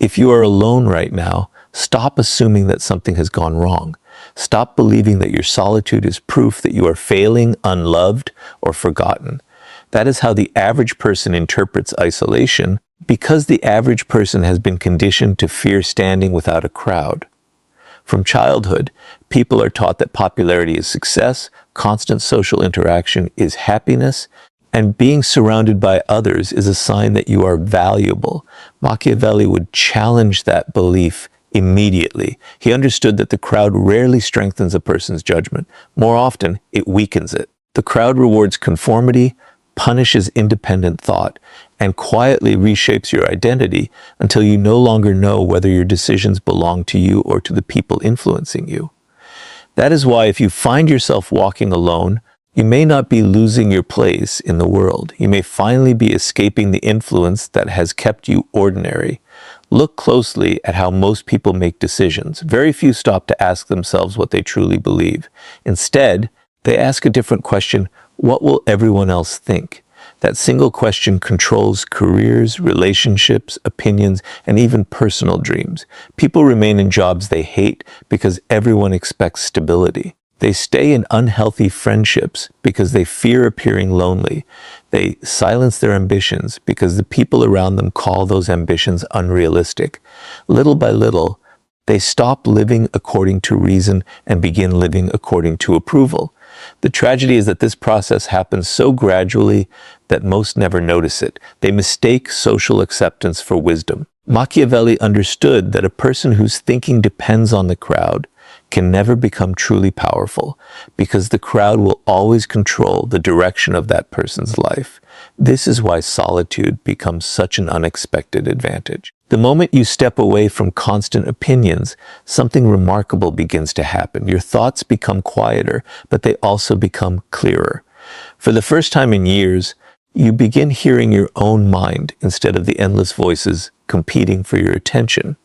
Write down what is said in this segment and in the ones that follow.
If you are alone right now, stop assuming that something has gone wrong. Stop believing that your solitude is proof that you are failing, unloved, or forgotten. That is how the average person interprets isolation, because the average person has been conditioned to fear standing without a crowd. From childhood, people are taught that popularity is success, constant social interaction is happiness, and being surrounded by others is a sign that you are valuable. Machiavelli would challenge that belief immediately. He understood that the crowd rarely strengthens a person's judgment. More often, it weakens it. The crowd rewards conformity, punishes independent thought, and quietly reshapes your identity until you no longer know whether your decisions belong to you or to the people influencing you. That is why if you find yourself walking alone, you may not be losing your place in the world. You may finally be escaping the influence that has kept you ordinary. Look closely at how most people make decisions. Very few stop to ask themselves what they truly believe. Instead, they ask a different question: what will everyone else think? That single question controls careers, relationships, opinions, and even personal dreams. People remain in jobs they hate because everyone expects stability. They stay in unhealthy friendships because they fear appearing lonely. They silence their ambitions because the people around them call those ambitions unrealistic. Little by little, they stop living according to reason and begin living according to approval. The tragedy is that this process happens so gradually that most never notice it. They mistake social acceptance for wisdom. Machiavelli understood that a person whose thinking depends on the crowd can never become truly powerful, because the crowd will always control the direction of that person's life. This is why solitude becomes such an unexpected advantage. The moment you step away from constant opinions, something remarkable begins to happen. Your thoughts become quieter, but they also become clearer. For the first time in years, you begin hearing your own mind instead of the endless voices competing for your attention.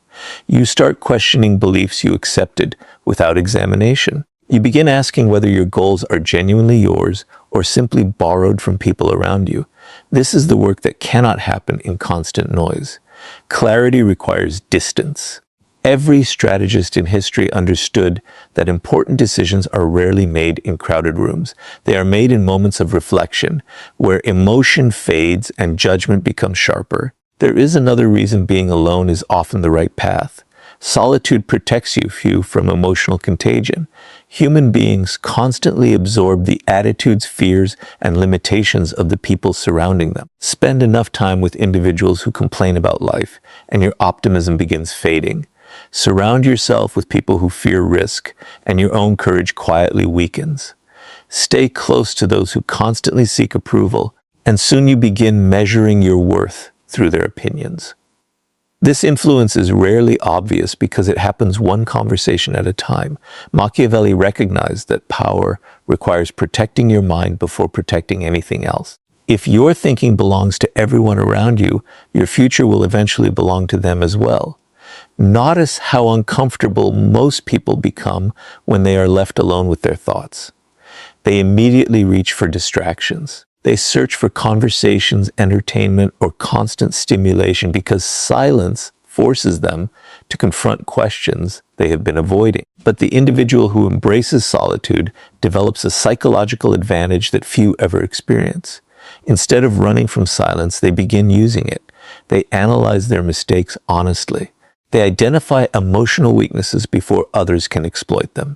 You start questioning beliefs you accepted without examination. You begin asking whether your goals are genuinely yours or simply borrowed from people around you. This is the work that cannot happen in constant noise. Clarity requires distance. Every strategist in history understood that important decisions are rarely made in crowded rooms. They are made in moments of reflection, where emotion fades and judgment becomes sharper. There is another reason being alone is often the right path. Solitude protects you from emotional contagion. Human beings constantly absorb the attitudes, fears, and limitations of the people surrounding them. Spend enough time with individuals who complain about life, and your optimism begins fading. Surround yourself with people who fear risk, and your own courage quietly weakens. Stay close to those who constantly seek approval, and soon you begin measuring your worth through their opinions. This influence is rarely obvious because it happens one conversation at a time. Machiavelli recognized that power requires protecting your mind before protecting anything else. If your thinking belongs to everyone around you, your future will eventually belong to them as well. Notice how uncomfortable most people become when they are left alone with their thoughts. They immediately reach for distractions. They search for conversations, entertainment, or constant stimulation because silence forces them to confront questions they have been avoiding. But the individual who embraces solitude develops a psychological advantage that few ever experience. Instead of running from silence, they begin using it. They analyze their mistakes honestly. They identify emotional weaknesses before others can exploit them.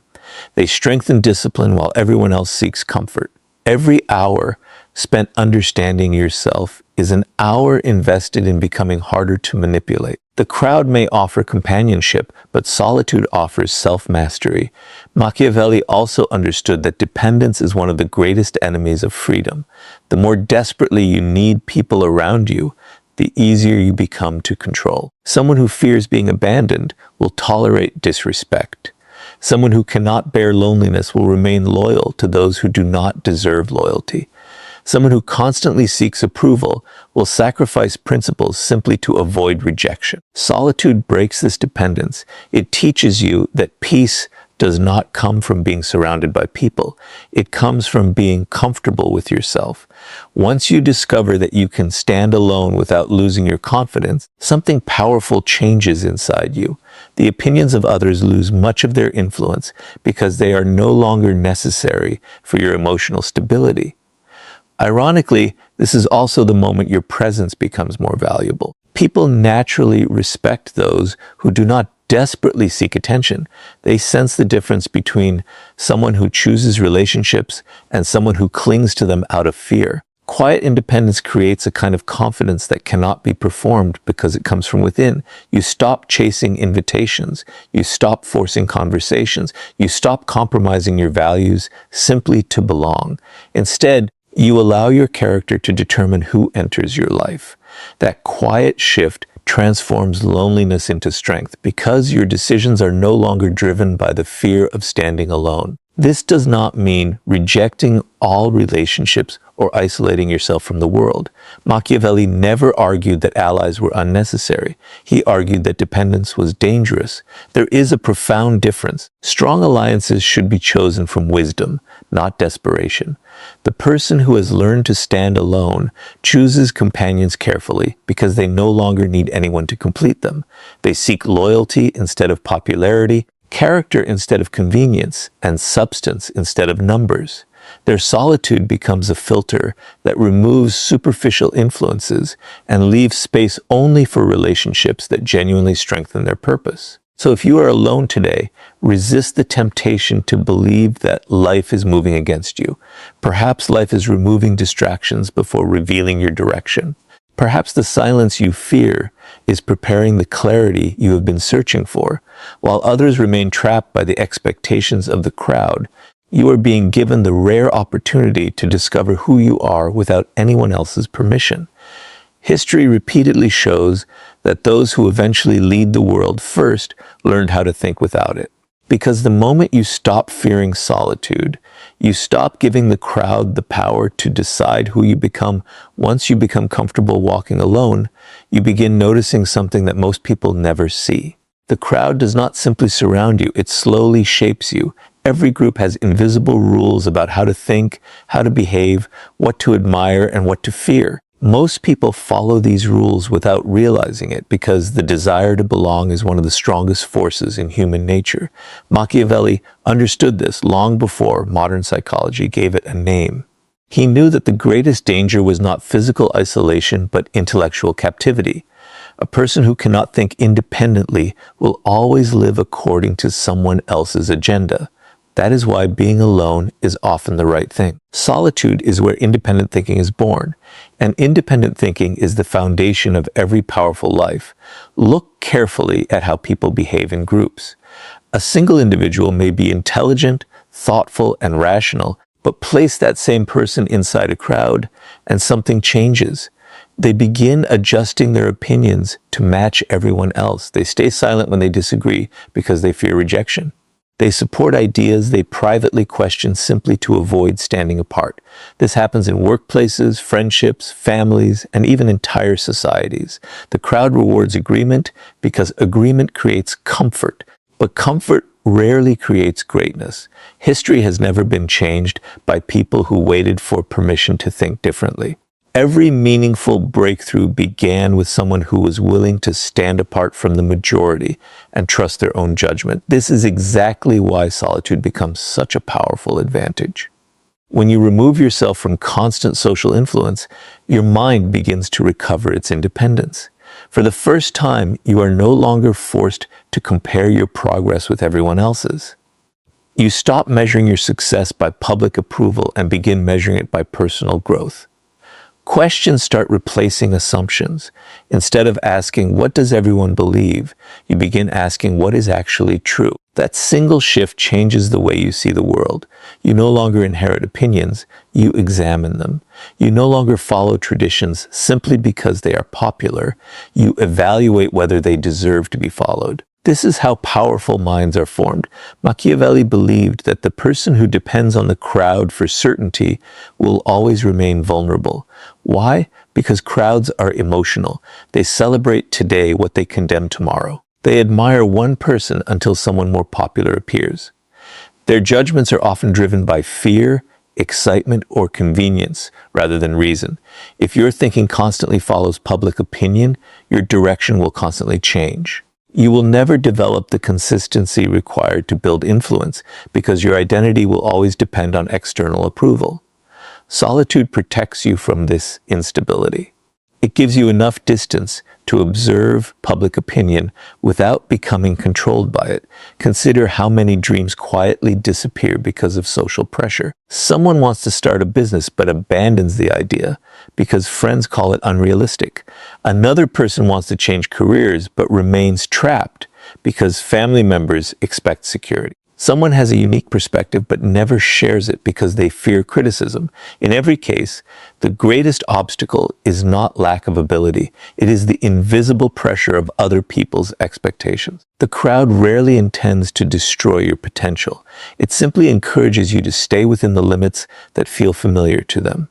They strengthen discipline while everyone else seeks comfort. Every hour spent understanding yourself is an hour invested in becoming harder to manipulate. The crowd may offer companionship, but solitude offers self-mastery. Machiavelli also understood that dependence is one of the greatest enemies of freedom. The more desperately you need people around you, the easier you become to control. Someone who fears being abandoned will tolerate disrespect. Someone who cannot bear loneliness will remain loyal to those who do not deserve loyalty. Someone who constantly seeks approval will sacrifice principles simply to avoid rejection. Solitude breaks this dependence. It teaches you that peace does not come from being surrounded by people. It comes from being comfortable with yourself. Once you discover that you can stand alone without losing your confidence, something powerful changes inside you. The opinions of others lose much of their influence because they are no longer necessary for your emotional stability. Ironically, this is also the moment your presence becomes more valuable. People naturally respect those who do not desperately seek attention. They sense the difference between someone who chooses relationships and someone who clings to them out of fear. Quiet independence creates a kind of confidence that cannot be performed because it comes from within. You stop chasing invitations. You stop forcing conversations. You stop compromising your values simply to belong. Instead, you allow your character to determine who enters your life. That quiet shift transforms loneliness into strength because your decisions are no longer driven by the fear of standing alone. This does not mean rejecting all relationships or isolating yourself from the world. Machiavelli never argued that allies were unnecessary. He argued that dependence was dangerous. There is a profound difference. Strong alliances should be chosen from wisdom, not desperation. The person who has learned to stand alone chooses companions carefully because they no longer need anyone to complete them. They seek loyalty instead of popularity, character instead of convenience, and substance instead of numbers. Their solitude becomes a filter that removes superficial influences and leaves space only for relationships that genuinely strengthen their purpose. So if you are alone today, resist the temptation to believe that life is moving against you. Perhaps life is removing distractions before revealing your direction. Perhaps the silence you fear is preparing the clarity you have been searching for. While others remain trapped by the expectations of the crowd, you are being given the rare opportunity to discover who you are without anyone else's permission. History repeatedly shows that those who eventually lead the world first learned how to think without it. Because the moment you stop fearing solitude, you stop giving the crowd the power to decide who you become. Once you become comfortable walking alone, you begin noticing something that most people never see. The crowd does not simply surround you, it slowly shapes you. Every group has invisible rules about how to think, how to behave, what to admire, and what to fear. Most people follow these rules without realizing it because the desire to belong is one of the strongest forces in human nature. Machiavelli understood this long before modern psychology gave it a name. He knew that the greatest danger was not physical isolation but intellectual captivity. A person who cannot think independently will always live according to someone else's agenda. That is why being alone is often the right thing. Solitude is where independent thinking is born, and independent thinking is the foundation of every powerful life. Look carefully at how people behave in groups. A single individual may be intelligent, thoughtful, and rational, but place that same person inside a crowd, and something changes. They begin adjusting their opinions to match everyone else. They stay silent when they disagree because they fear rejection. They support ideas they privately question simply to avoid standing apart. This happens in workplaces, friendships, families, and even entire societies. The crowd rewards agreement because agreement creates comfort, but comfort rarely creates greatness. History has never been changed by people who waited for permission to think differently. Every meaningful breakthrough began with someone who was willing to stand apart from the majority and trust their own judgment. This is exactly why solitude becomes such a powerful advantage. When you remove yourself from constant social influence, your mind begins to recover its independence. For the first time, you are no longer forced to compare your progress with everyone else's. You stop measuring your success by public approval and begin measuring it by personal growth. Questions start replacing assumptions. Instead of asking, what does everyone believe? You begin asking, what is actually true? That single shift changes the way you see the world. You no longer inherit opinions, you examine them. You no longer follow traditions simply because they are popular. You evaluate whether they deserve to be followed. This is how powerful minds are formed. Machiavelli believed that the person who depends on the crowd for certainty will always remain vulnerable. Why? Because crowds are emotional. They celebrate today what they condemn tomorrow. They admire one person until someone more popular appears. Their judgments are often driven by fear, excitement, or convenience rather than reason. If your thinking constantly follows public opinion, your direction will constantly change. You will never develop the consistency required to build influence because your identity will always depend on external approval. Solitude protects you from this instability. It gives you enough distance to observe public opinion without becoming controlled by it. Consider how many dreams quietly disappear because of social pressure. Someone wants to start a business but abandons the idea because friends call it unrealistic. Another person wants to change careers but remains trapped because family members expect security. Someone has a unique perspective but never shares it because they fear criticism. In every case, the greatest obstacle is not lack of ability. It is the invisible pressure of other people's expectations. The crowd rarely intends to destroy your potential. It simply encourages you to stay within the limits that feel familiar to them.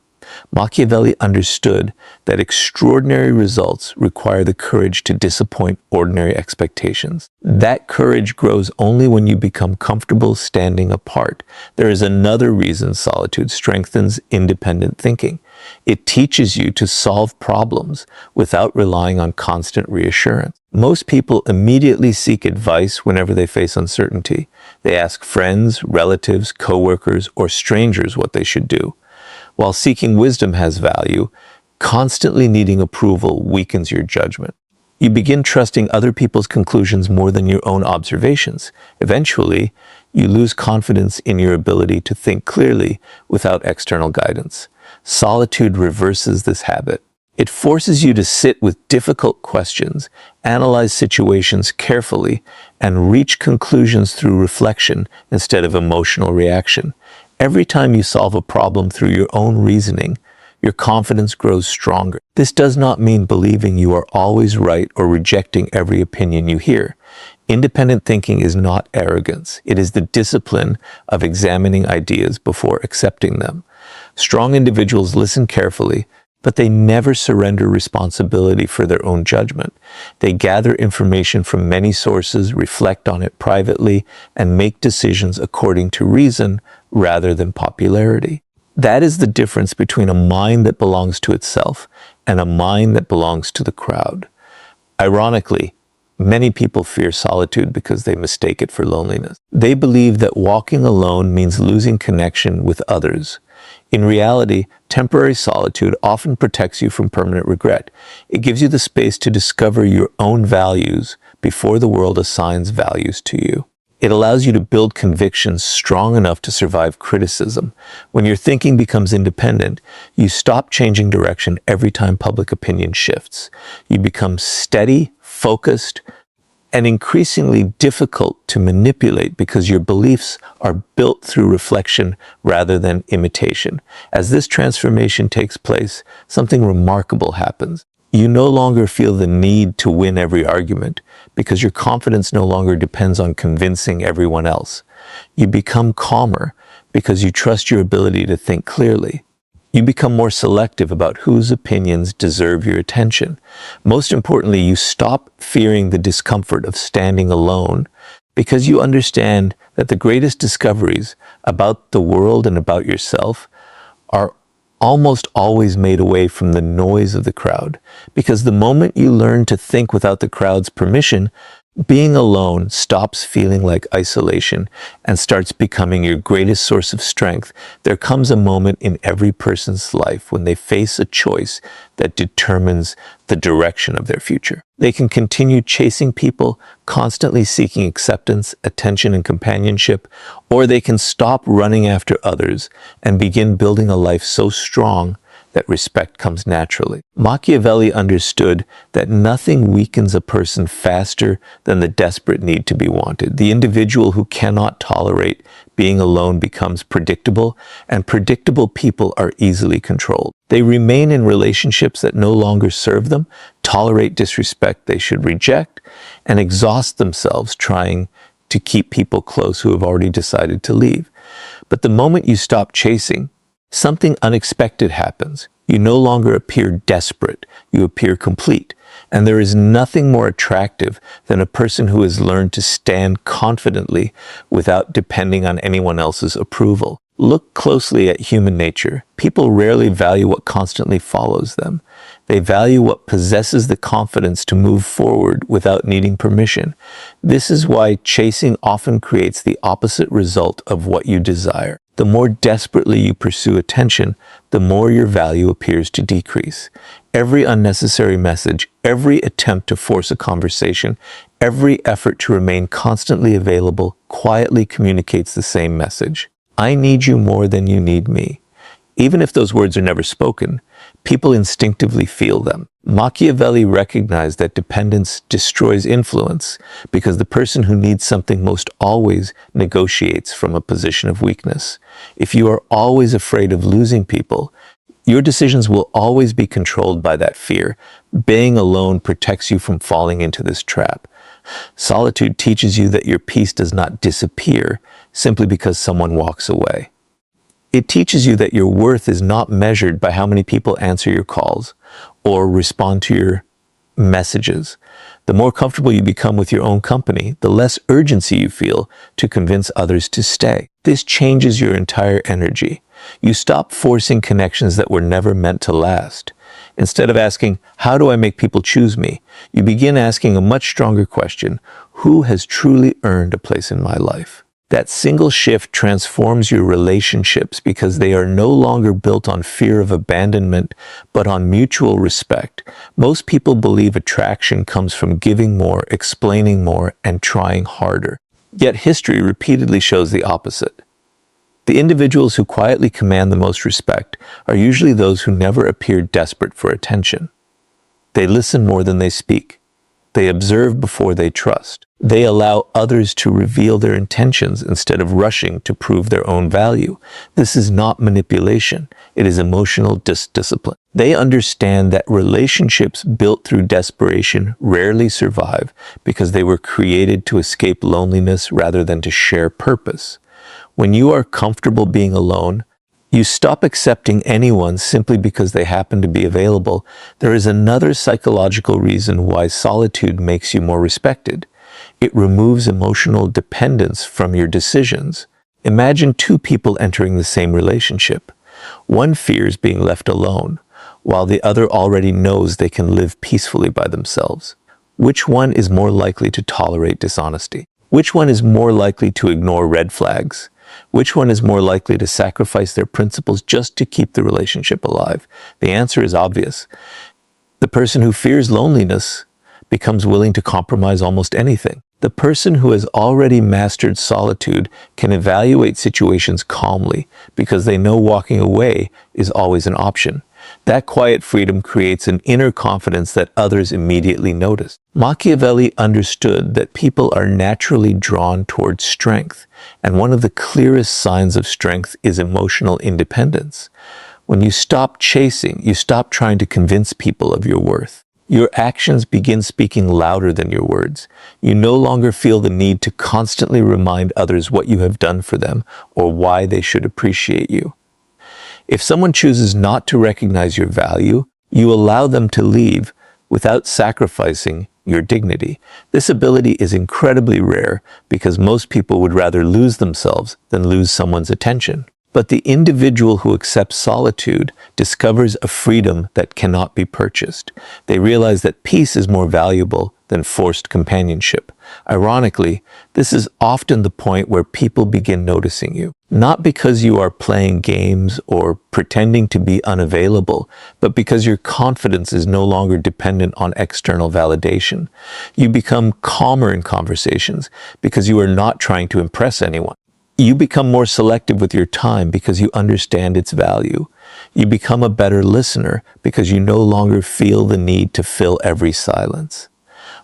Machiavelli understood that extraordinary results require the courage to disappoint ordinary expectations. That courage grows only when you become comfortable standing apart. There is another reason solitude strengthens independent thinking. It teaches you to solve problems without relying on constant reassurance. Most people immediately seek advice whenever they face uncertainty. They ask friends, relatives, coworkers, or strangers what they should do. While seeking wisdom has value, constantly needing approval weakens your judgment. You begin trusting other people's conclusions more than your own observations. Eventually, you lose confidence in your ability to think clearly without external guidance. Solitude reverses this habit. It forces you to sit with difficult questions, analyze situations carefully, and reach conclusions through reflection instead of emotional reaction. Every time you solve a problem through your own reasoning, your confidence grows stronger. This does not mean believing you are always right or rejecting every opinion you hear. Independent thinking is not arrogance. It is the discipline of examining ideas before accepting them. Strong individuals listen carefully, but they never surrender responsibility for their own judgment. They gather information from many sources, reflect on it privately, and make decisions according to reason rather than popularity. That is the difference between a mind that belongs to itself and a mind that belongs to the crowd. Ironically, many people fear solitude because they mistake it for loneliness. They believe that walking alone means losing connection with others. In reality, temporary solitude often protects you from permanent regret. It gives you the space to discover your own values before the world assigns values to you. It allows you to build convictions strong enough to survive criticism. When your thinking becomes independent, you stop changing direction every time public opinion shifts. You become steady, focused, and increasingly difficult to manipulate because your beliefs are built through reflection rather than imitation. As this transformation takes place, something remarkable happens. You no longer feel the need to win every argument because your confidence no longer depends on convincing everyone else. You become calmer because you trust your ability to think clearly. You become more selective about whose opinions deserve your attention. Most importantly, you stop fearing the discomfort of standing alone because you understand that the greatest discoveries about the world and about yourself are almost always made away from the noise of the crowd. Because the moment you learn to think without the crowd's permission, being alone stops feeling like isolation and starts becoming your greatest source of strength. There comes a moment in every person's life when they face a choice that determines the direction of their future. They can continue chasing people, constantly seeking acceptance, attention, and companionship, or they can stop running after others and begin building a life so strong that respect comes naturally. Machiavelli understood that nothing weakens a person faster than the desperate need to be wanted. The individual who cannot tolerate being alone becomes predictable, and predictable people are easily controlled. They remain in relationships that no longer serve them, tolerate disrespect they should reject, and exhaust themselves trying to keep people close who have already decided to leave. But the moment you stop chasing, something unexpected happens. You no longer appear desperate, you appear complete. And there is nothing more attractive than a person who has learned to stand confidently without depending on anyone else's approval. Look closely at human nature. People rarely value what constantly follows them. They value what possesses the confidence to move forward without needing permission. This is why chasing often creates the opposite result of what you desire. The more desperately you pursue attention, the more your value appears to decrease. Every unnecessary message, every attempt to force a conversation, every effort to remain constantly available quietly communicates the same message. I need you more than you need me. Even if those words are never spoken, people instinctively feel them. Machiavelli recognized that dependence destroys influence because the person who needs something most always negotiates from a position of weakness. If you are always afraid of losing people, your decisions will always be controlled by that fear. Being alone protects you from falling into this trap. Solitude teaches you that your peace does not disappear simply because someone walks away. It teaches you that your worth is not measured by how many people answer your calls or respond to your messages. The more comfortable you become with your own company, the less urgency you feel to convince others to stay. This changes your entire energy. You stop forcing connections that were never meant to last. Instead of asking, how do I make people choose me? You begin asking a much stronger question, who has truly earned a place in my life? That single shift transforms your relationships because they are no longer built on fear of abandonment, but on mutual respect. Most people believe attraction comes from giving more, explaining more, and trying harder. Yet history repeatedly shows the opposite. The individuals who quietly command the most respect are usually those who never appear desperate for attention. They listen more than they speak. They observe before they trust. They allow others to reveal their intentions instead of rushing to prove their own value. This is not manipulation. It is emotional discipline. They understand that relationships built through desperation rarely survive because they were created to escape loneliness rather than to share purpose. When you are comfortable being alone, you stop accepting anyone simply because they happen to be available. There is another psychological reason why solitude makes you more respected. It removes emotional dependence from your decisions. Imagine two people entering the same relationship. One fears being left alone, while the other already knows they can live peacefully by themselves. Which one is more likely to tolerate dishonesty? Which one is more likely to ignore red flags? Which one is more likely to sacrifice their principles just to keep the relationship alive? The answer is obvious. The person who fears loneliness becomes willing to compromise almost anything. The person who has already mastered solitude can evaluate situations calmly because they know walking away is always an option. That quiet freedom creates an inner confidence that others immediately notice. Machiavelli understood that people are naturally drawn towards strength, and one of the clearest signs of strength is emotional independence. When you stop chasing, you stop trying to convince people of your worth. Your actions begin speaking louder than your words. You no longer feel the need to constantly remind others what you have done for them or why they should appreciate you. If someone chooses not to recognize your value, you allow them to leave without sacrificing your dignity. This ability is incredibly rare because most people would rather lose themselves than lose someone's attention. But the individual who accepts solitude discovers a freedom that cannot be purchased. They realize that peace is more valuable than forced companionship. Ironically, this is often the point where people begin noticing you. Not because you are playing games or pretending to be unavailable, but because your confidence is no longer dependent on external validation. You become calmer in conversations because you are not trying to impress anyone. You become more selective with your time because you understand its value. You become a better listener because you no longer feel the need to fill every silence.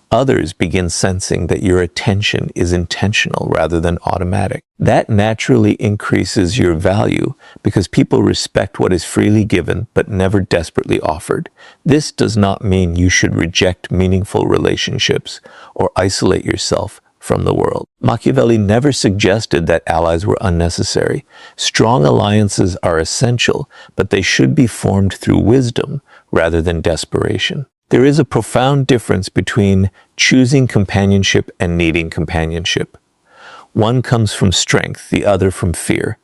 Others begin sensing that your attention is intentional rather than automatic. That naturally increases your value because people respect what is freely given but never desperately offered. This does not mean you should reject meaningful relationships or isolate yourself from the world. Machiavelli never suggested that allies were unnecessary. Strong alliances are essential, but they should be formed through wisdom rather than desperation. There is a profound difference between choosing companionship and needing companionship. One comes from strength, the other from fear.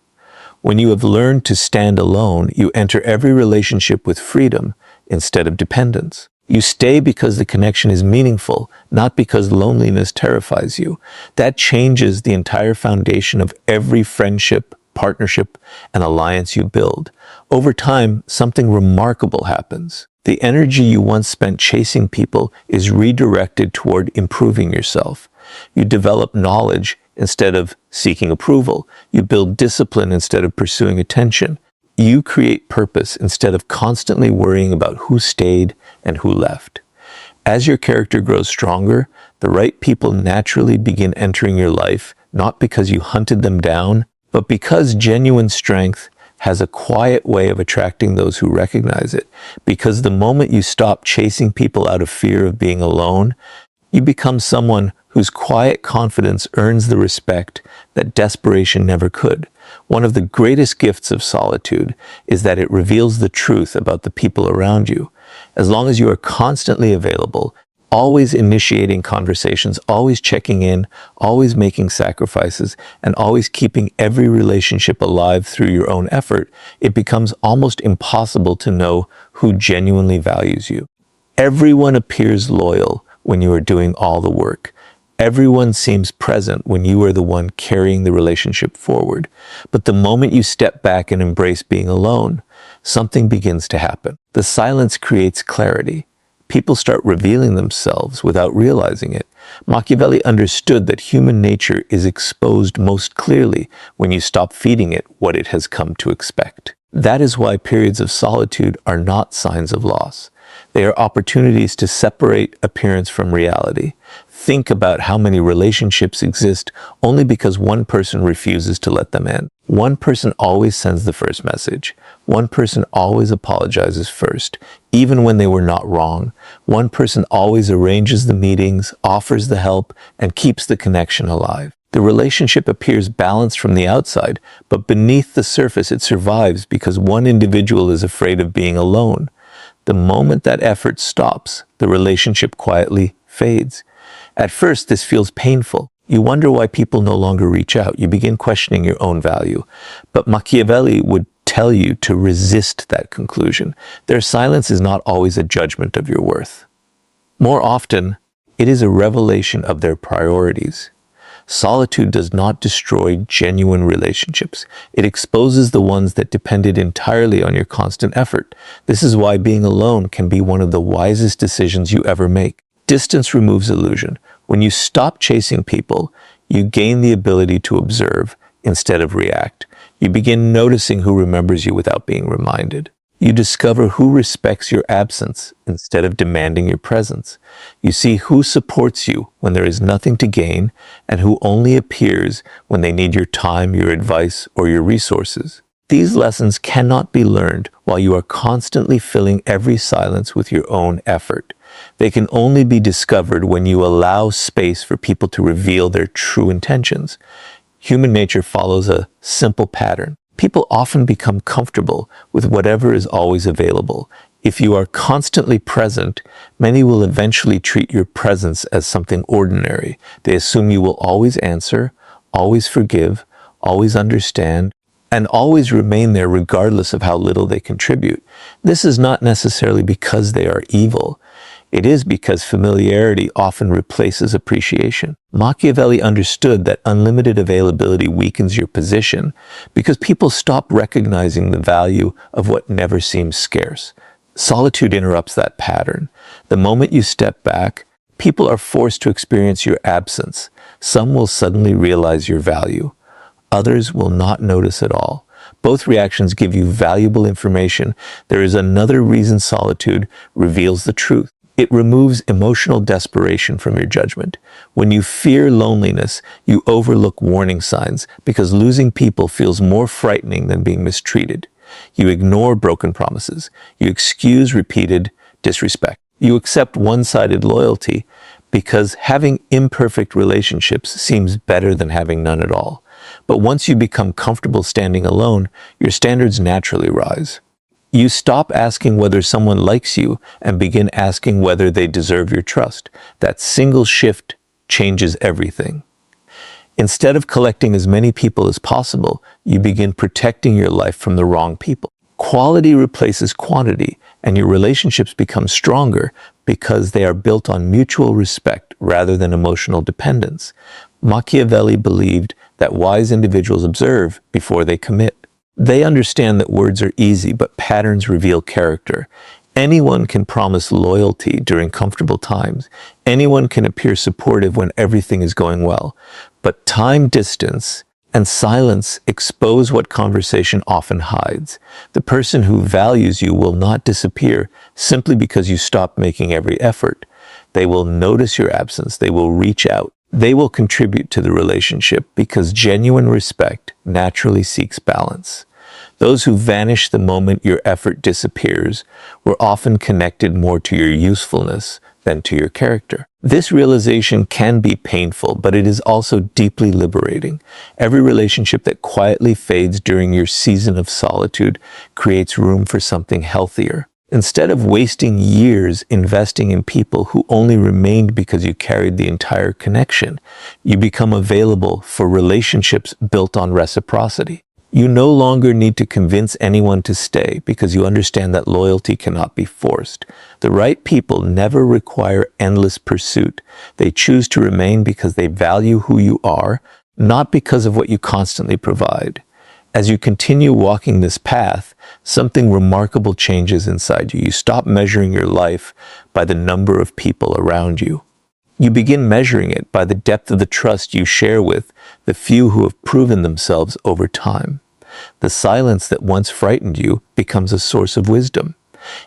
When you have learned to stand alone, you enter every relationship with freedom instead of dependence. You stay because the connection is meaningful, not because loneliness terrifies you. That changes the entire foundation of every friendship, partnership, and alliance you build. Over time, something remarkable happens. The energy you once spent chasing people is redirected toward improving yourself. You develop knowledge instead of seeking approval. You build discipline instead of pursuing attention. You create purpose instead of constantly worrying about who stayed and who left. As your character grows stronger, the right people naturally begin entering your life, not because you hunted them down, but because genuine strength has a quiet way of attracting those who recognize it. Because the moment you stop chasing people out of fear of being alone, you become someone whose quiet confidence earns the respect that desperation never could. One of the greatest gifts of solitude is that it reveals the truth about the people around you. As long as you are constantly available, always initiating conversations, always checking in, always making sacrifices, and always keeping every relationship alive through your own effort, it becomes almost impossible to know who genuinely values you. Everyone appears loyal when you are doing all the work. Everyone seems present when you are the one carrying the relationship forward. But the moment you step back and embrace being alone, something begins to happen. The silence creates clarity. People start revealing themselves without realizing it. Machiavelli understood that human nature is exposed most clearly when you stop feeding it what it has come to expect. That is why periods of solitude are not signs of loss. They are opportunities to separate appearance from reality. Think about how many relationships exist only because one person refuses to let them in. One person always sends the first message. One person always apologizes first, even when they were not wrong. One person always arranges the meetings, offers the help, and keeps the connection alive. The relationship appears balanced from the outside, but beneath the surface it survives because one individual is afraid of being alone. The moment that effort stops, the relationship quietly fades. At first, this feels painful. You wonder why people no longer reach out. You begin questioning your own value. But Machiavelli would tell you to resist that conclusion. Their silence is not always a judgment of your worth. More often, it is a revelation of their priorities. Solitude does not destroy genuine relationships. It exposes the ones that depended entirely on your constant effort. This is why being alone can be one of the wisest decisions you ever make. Distance removes illusion. When you stop chasing people, you gain the ability to observe instead of react. You begin noticing who remembers you without being reminded. You discover who respects your absence instead of demanding your presence. You see who supports you when there is nothing to gain and who only appears when they need your time, your advice, or your resources. These lessons cannot be learned while you are constantly filling every silence with your own effort. They can only be discovered when you allow space for people to reveal their true intentions. Human nature follows a simple pattern. People often become comfortable with whatever is always available. If you are constantly present, many will eventually treat your presence as something ordinary. They assume you will always answer, always forgive, always understand, and always remain there regardless of how little they contribute. This is not necessarily because they are evil. It is because familiarity often replaces appreciation. Machiavelli understood that unlimited availability weakens your position because people stop recognizing the value of what never seems scarce. Solitude interrupts that pattern. The moment you step back, people are forced to experience your absence. Some will suddenly realize your value. Others will not notice at all. Both reactions give you valuable information. There is another reason solitude reveals the truth. It removes emotional desperation from your judgment. When you fear loneliness, you overlook warning signs because losing people feels more frightening than being mistreated. You ignore broken promises. You excuse repeated disrespect. You accept one-sided loyalty because having imperfect relationships seems better than having none at all. But once you become comfortable standing alone, your standards naturally rise. You stop asking whether someone likes you and begin asking whether they deserve your trust. That single shift changes everything. Instead of collecting as many people as possible, you begin protecting your life from the wrong people. Quality replaces quantity, and your relationships become stronger because they are built on mutual respect rather than emotional dependence. Machiavelli believed that wise individuals observe before they commit. They understand that words are easy, but patterns reveal character. Anyone can promise loyalty during comfortable times. Anyone can appear supportive when everything is going well. But time, distance, and silence expose what conversation often hides. The person who values you will not disappear simply because you stop making every effort. They will notice your absence. They will reach out. They will contribute to the relationship because genuine respect naturally seeks balance. Those who vanish the moment your effort disappears were often connected more to your usefulness than to your character. This realization can be painful, but it is also deeply liberating. Every relationship that quietly fades during your season of solitude creates room for something healthier. Instead of wasting years investing in people who only remained because you carried the entire connection, you become available for relationships built on reciprocity. You no longer need to convince anyone to stay because you understand that loyalty cannot be forced. The right people never require endless pursuit. They choose to remain because they value who you are, not because of what you constantly provide. As you continue walking this path, something remarkable changes inside you. You stop measuring your life by the number of people around you. You begin measuring it by the depth of the trust you share with the few who have proven themselves over time. The silence that once frightened you becomes a source of wisdom.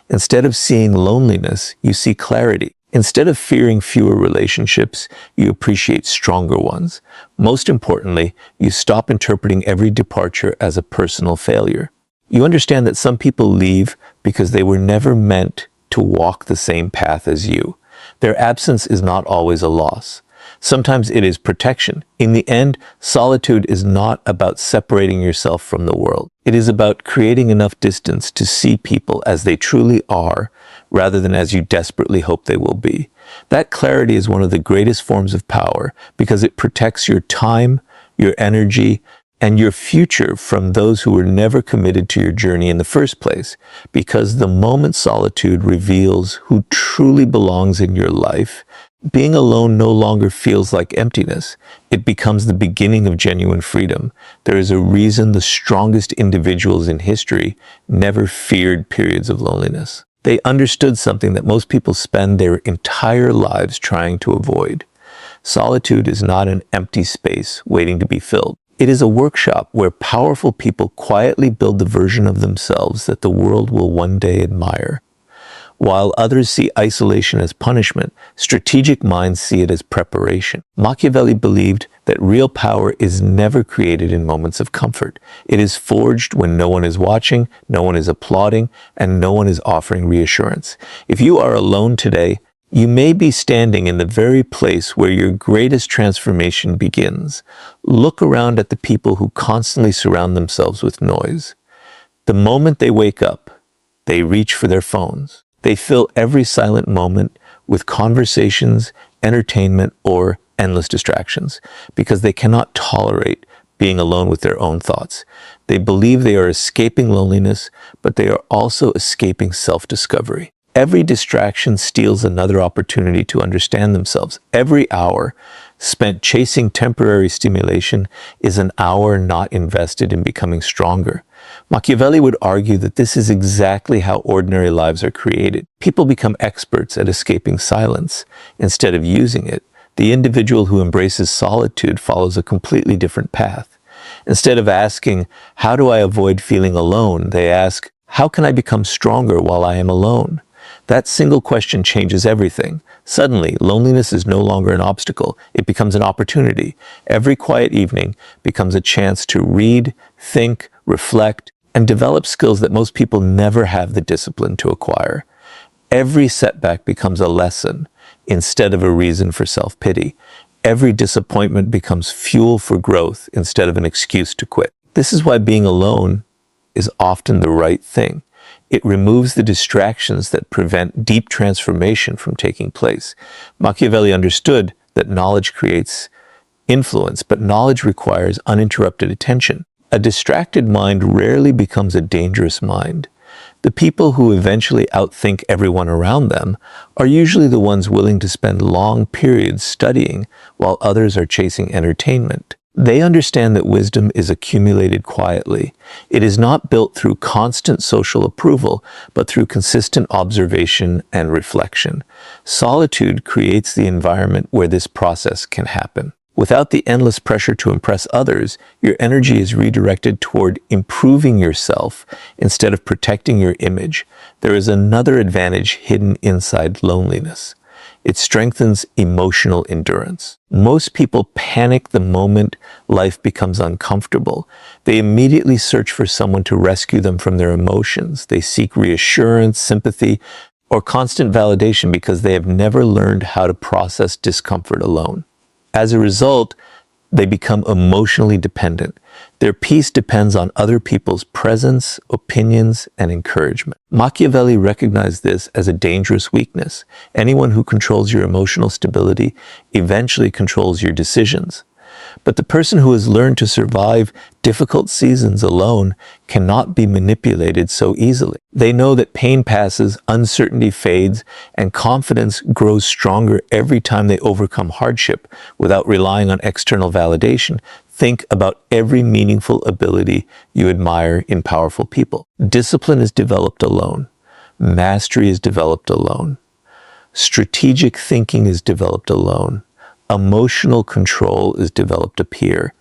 Instead of seeing loneliness, you see clarity. Instead of fearing fewer relationships, you appreciate stronger ones. Most importantly, you stop interpreting every departure as a personal failure. You understand that some people leave because they were never meant to walk the same path as you. Their absence is not always a loss. Sometimes it is protection. In the end, solitude is not about separating yourself from the world. It is about creating enough distance to see people as they truly are, rather than as you desperately hope they will be. That clarity is one of the greatest forms of power because it protects your time, your energy, and your future from those who were never committed to your journey in the first place. Because the moment solitude reveals who truly belongs in your life, being alone no longer feels like emptiness. It becomes the beginning of genuine freedom. There is a reason the strongest individuals in history never feared periods of loneliness. They understood something that most people spend their entire lives trying to avoid. Solitude is not an empty space waiting to be filled. It is a workshop where powerful people quietly build the version of themselves that the world will one day admire. While others see isolation as punishment, strategic minds see it as preparation. Machiavelli believed that real power is never created in moments of comfort. It is forged when no one is watching, no one is applauding, and no one is offering reassurance. If you are alone today, you may be standing in the very place where your greatest transformation begins. Look around at the people who constantly surround themselves with noise. The moment they wake up, they reach for their phones. They fill every silent moment with conversations, entertainment, or endless distractions because they cannot tolerate being alone with their own thoughts. They believe they are escaping loneliness, but they are also escaping self-discovery. Every distraction steals another opportunity to understand themselves. Every hour spent chasing temporary stimulation is an hour not invested in becoming stronger. Machiavelli would argue that this is exactly how ordinary lives are created. People become experts at escaping silence instead of using it. The individual who embraces solitude follows a completely different path. Instead of asking, "How do I avoid feeling alone?" they ask, "How can I become stronger while I am alone?" That single question changes everything. Suddenly, loneliness is no longer an obstacle. It becomes an opportunity. Every quiet evening becomes a chance to read, think, reflect, and develop skills that most people never have the discipline to acquire. Every setback becomes a lesson instead of a reason for self-pity. Every disappointment becomes fuel for growth instead of an excuse to quit. This is why being alone is often the right thing. It removes the distractions that prevent deep transformation from taking place. Machiavelli understood that knowledge creates influence, but knowledge requires uninterrupted attention. A distracted mind rarely becomes a dangerous mind. The people who eventually outthink everyone around them are usually the ones willing to spend long periods studying while others are chasing entertainment. They understand that wisdom is accumulated quietly. It is not built through constant social approval, but through consistent observation and reflection. Solitude creates the environment where this process can happen. Without the endless pressure to impress others, your energy is redirected toward improving yourself instead of protecting your image. There is another advantage hidden inside loneliness. It strengthens emotional endurance. Most people panic the moment life becomes uncomfortable. They immediately search for someone to rescue them from their emotions. They seek reassurance, sympathy, or constant validation because they have never learned how to process discomfort alone. As a result, they become emotionally dependent. Their peace depends on other people's presence, opinions, and encouragement. Machiavelli recognized this as a dangerous weakness. Anyone who controls your emotional stability eventually controls your decisions. But the person who has learned to survive difficult seasons alone cannot be manipulated so easily. They know that pain passes, uncertainty fades, and confidence grows stronger every time they overcome hardship without relying on external validation. Think about every meaningful ability you admire in powerful people. Discipline is developed alone. Mastery is developed alone. Strategic thinking is developed alone. Emotional control is developed up here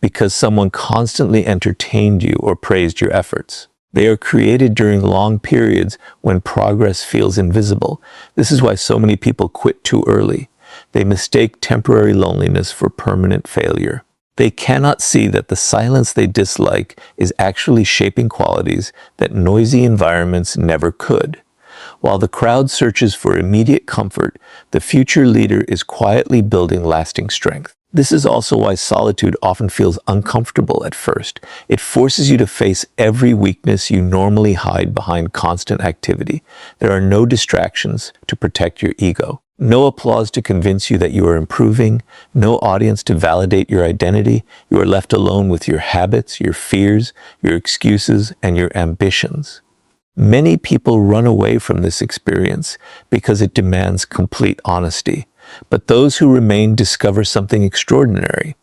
because someone constantly entertained you or praised your efforts. They are created during long periods when progress feels invisible. This is why so many people quit too early. They mistake temporary loneliness for permanent failure. They cannot see that the silence they dislike is actually shaping qualities that noisy environments never could. While the crowd searches for immediate comfort, the future leader is quietly building lasting strength. This is also why solitude often feels uncomfortable at first. It forces you to face every weakness you normally hide behind constant activity. There are no distractions to protect your ego, no applause to convince you that you are improving, no audience to validate your identity. You are left alone with your habits, your fears, your excuses, and your ambitions. Many people run away from this experience because it demands complete honesty. But those who remain discover something extraordinary.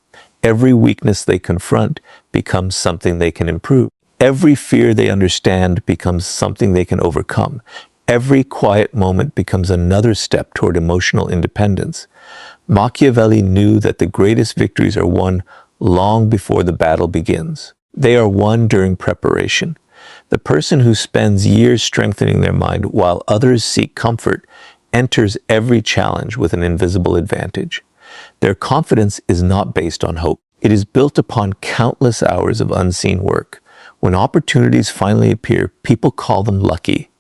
Every weakness they confront becomes something they can improve. Every fear they understand becomes something they can overcome. Every quiet moment becomes another step toward emotional independence. Machiavelli knew that the greatest victories are won long before the battle begins. They are won during preparation. The person who spends years strengthening their mind while others seek comfort enters every challenge with an invisible advantage. Their confidence is not based on hope. It is built upon countless hours of unseen work. When opportunities finally appear, people call them lucky.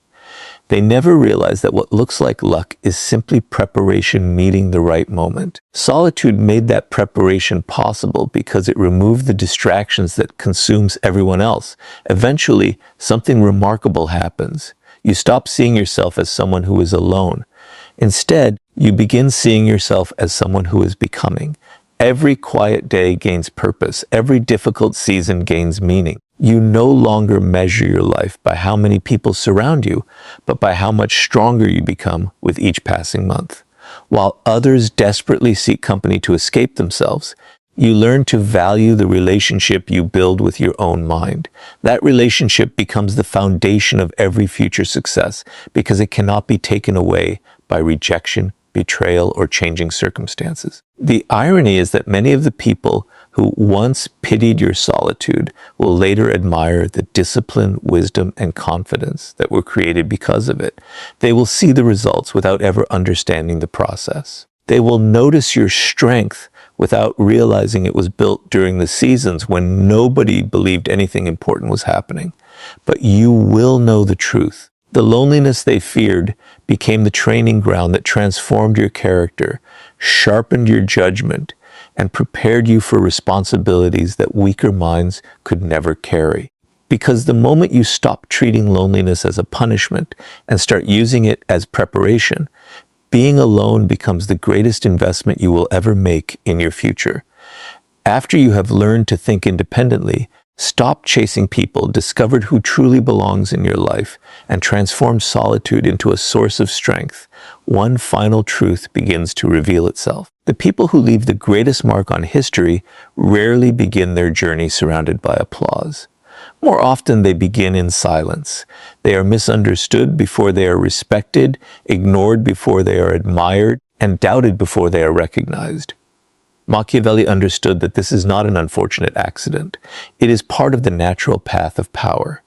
They never realize that what looks like luck is simply preparation meeting the right moment. Solitude made that preparation possible because it removed the distractions that consumes everyone else. Eventually, something remarkable happens. You stop seeing yourself as someone who is alone. Instead, you begin seeing yourself as someone who is becoming. Every quiet day gains purpose. Every difficult season gains meaning. You no longer measure your life by how many people surround you, but by how much stronger you become with each passing month. While others desperately seek company to escape themselves, you learn to value the relationship you build with your own mind. That relationship becomes the foundation of every future success because it cannot be taken away by rejection, betrayal, or changing circumstances. The irony is that many of the people who once pitied your solitude will later admire the discipline, wisdom, and confidence that were created because of it. They will see the results without ever understanding the process. They will notice your strength without realizing it was built during the seasons when nobody believed anything important was happening. But you will know the truth. The loneliness they feared became the training ground that transformed your character, sharpened your judgment, and prepared you for responsibilities that weaker minds could never carry. Because the moment you stop treating loneliness as a punishment and start using it as preparation, being alone becomes the greatest investment you will ever make in your future. After you have learned to think independently, stop chasing people, discovered who truly belongs in your life, and transform solitude into a source of strength, one final truth begins to reveal itself. The people who leave the greatest mark on history rarely begin their journey surrounded by applause. More often, they begin in silence. They are misunderstood before they are respected, ignored before they are admired, and doubted before they are recognized. Machiavelli understood that this is not an unfortunate accident. It is part of the natural path of power.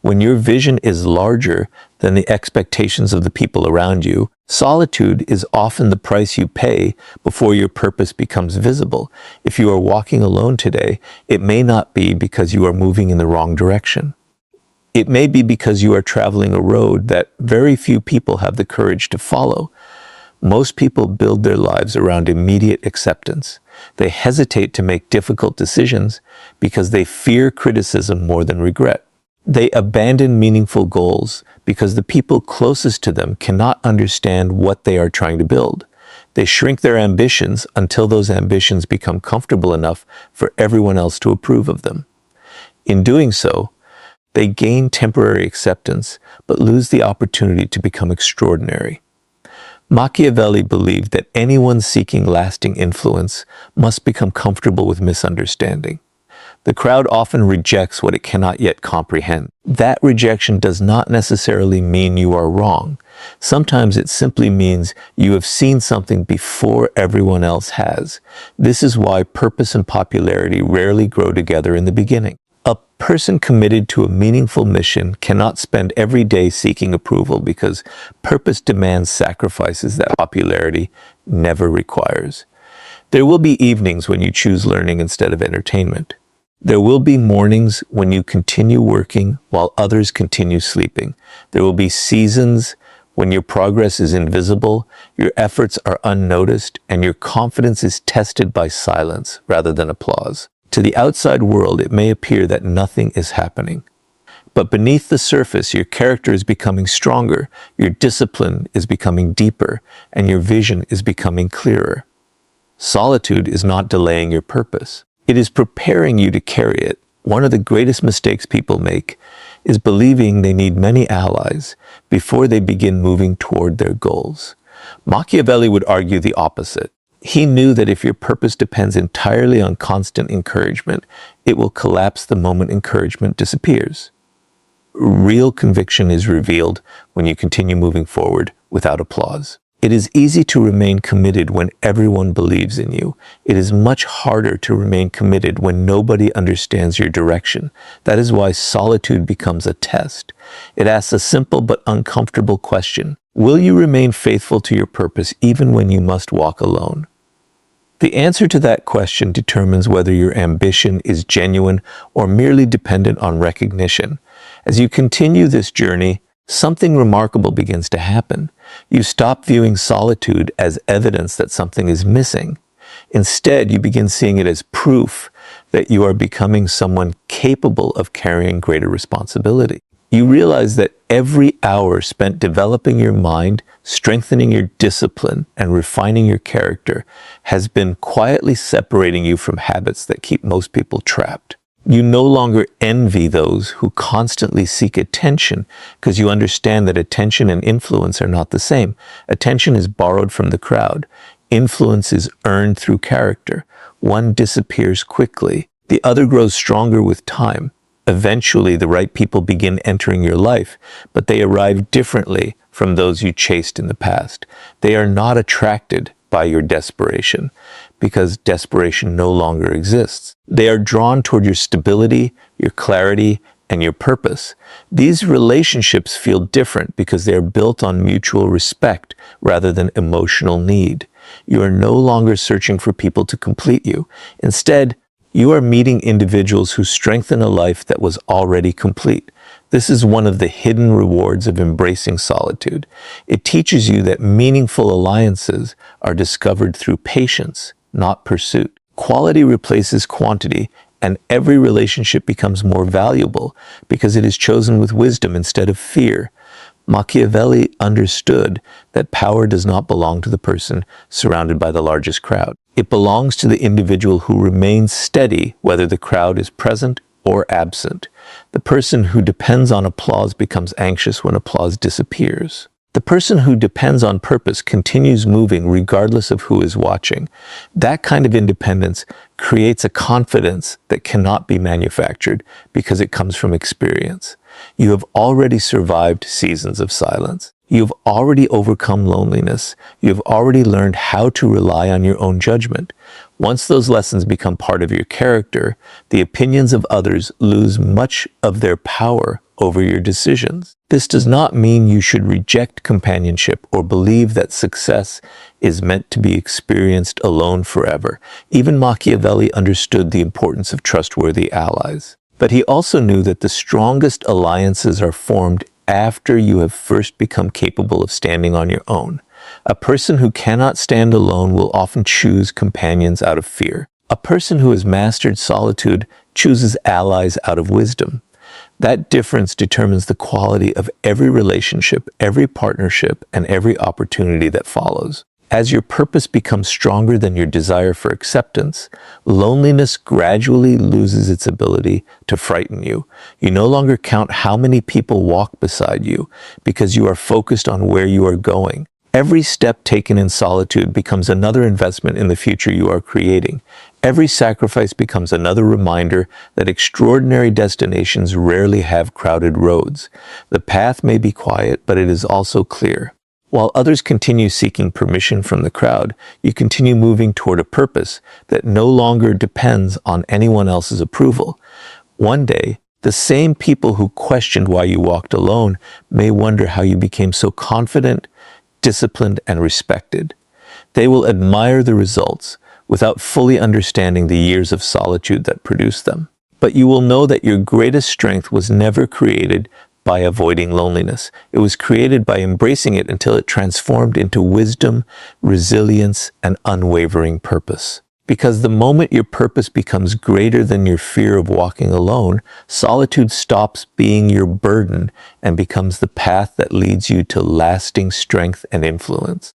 When your vision is larger than the expectations of the people around you, solitude is often the price you pay before your purpose becomes visible. If you are walking alone today, it may not be because you are moving in the wrong direction. It may be because you are traveling a road that very few people have the courage to follow. Most people build their lives around immediate acceptance. They hesitate to make difficult decisions because they fear criticism more than regret. They abandon meaningful goals because the people closest to them cannot understand what they are trying to build. They shrink their ambitions until those ambitions become comfortable enough for everyone else to approve of them. In doing so, they gain temporary acceptance but lose the opportunity to become extraordinary. Machiavelli believed that anyone seeking lasting influence must become comfortable with misunderstanding. The crowd often rejects what it cannot yet comprehend. That rejection does not necessarily mean you are wrong. Sometimes it simply means you have seen something before everyone else has. This is why purpose and popularity rarely grow together in the beginning. A person committed to a meaningful mission cannot spend every day seeking approval because purpose demands sacrifices that popularity never requires. There will be evenings when you choose learning instead of entertainment. There will be mornings when you continue working while others continue sleeping. There will be seasons when your progress is invisible, your efforts are unnoticed, and your confidence is tested by silence rather than applause. To the outside world, it may appear that nothing is happening. But beneath the surface, your character is becoming stronger, your discipline is becoming deeper, and your vision is becoming clearer. Solitude is not delaying your purpose. It is preparing you to carry it. One of the greatest mistakes people make is believing they need many allies before they begin moving toward their goals. Machiavelli would argue the opposite. He knew that if your purpose depends entirely on constant encouragement, it will collapse the moment encouragement disappears. Real conviction is revealed when you continue moving forward without applause. It is easy to remain committed when everyone believes in you. It is much harder to remain committed when nobody understands your direction. That is why solitude becomes a test. It asks a simple but uncomfortable question. Will you remain faithful to your purpose even when you must walk alone? The answer to that question determines whether your ambition is genuine or merely dependent on recognition. As you continue this journey, something remarkable begins to happen. You stop viewing solitude as evidence that something is missing. Instead, you begin seeing it as proof that you are becoming someone capable of carrying greater responsibility. You realize that every hour spent developing your mind, strengthening your discipline, and refining your character has been quietly separating you from habits that keep most people trapped. You no longer envy those who constantly seek attention because you understand that attention and influence are not the same. Attention is borrowed from the crowd. Influence is earned through character. One disappears quickly. The other grows stronger with time. Eventually, the right people begin entering your life, but they arrive differently from those you chased in the past. They are not attracted by your desperation, because desperation no longer exists. They are drawn toward your stability, your clarity, and your purpose. These relationships feel different because they are built on mutual respect rather than emotional need. You are no longer searching for people to complete you. Instead, you are meeting individuals who strengthen a life that was already complete. This is one of the hidden rewards of embracing solitude. It teaches you that meaningful alliances are discovered through patience, not pursuit. Quality replaces quantity, and every relationship becomes more valuable because it is chosen with wisdom instead of fear. Machiavelli understood that power does not belong to the person surrounded by the largest crowd. It belongs to the individual who remains steady whether the crowd is present or absent. The person who depends on applause becomes anxious when applause disappears. The person who depends on purpose continues moving regardless of who is watching. That kind of independence creates a confidence that cannot be manufactured because it comes from experience. You have already survived seasons of silence. You have already overcome loneliness. You have already learned how to rely on your own judgment. Once those lessons become part of your character, the opinions of others lose much of their power over your decisions. This does not mean you should reject companionship or believe that success is meant to be experienced alone forever. Even Machiavelli understood the importance of trustworthy allies. But he also knew that the strongest alliances are formed after you have first become capable of standing on your own. A person who cannot stand alone will often choose companions out of fear. A person who has mastered solitude chooses allies out of wisdom. That difference determines the quality of every relationship, every partnership, and every opportunity that follows. As your purpose becomes stronger than your desire for acceptance, loneliness gradually loses its ability to frighten you. You no longer count how many people walk beside you because you are focused on where you are going. Every step taken in solitude becomes another investment in the future you are creating. Every sacrifice becomes another reminder that extraordinary destinations rarely have crowded roads. The path may be quiet, but it is also clear. While others continue seeking permission from the crowd, you continue moving toward a purpose that no longer depends on anyone else's approval. One day, the same people who questioned why you walked alone may wonder how you became so confident, disciplined, and respected. They will admire the results without fully understanding the years of solitude that produced them. But you will know that your greatest strength was never created by avoiding loneliness. It was created by embracing it until it transformed into wisdom, resilience, and unwavering purpose. Because the moment your purpose becomes greater than your fear of walking alone, solitude stops being your burden and becomes the path that leads you to lasting strength and influence.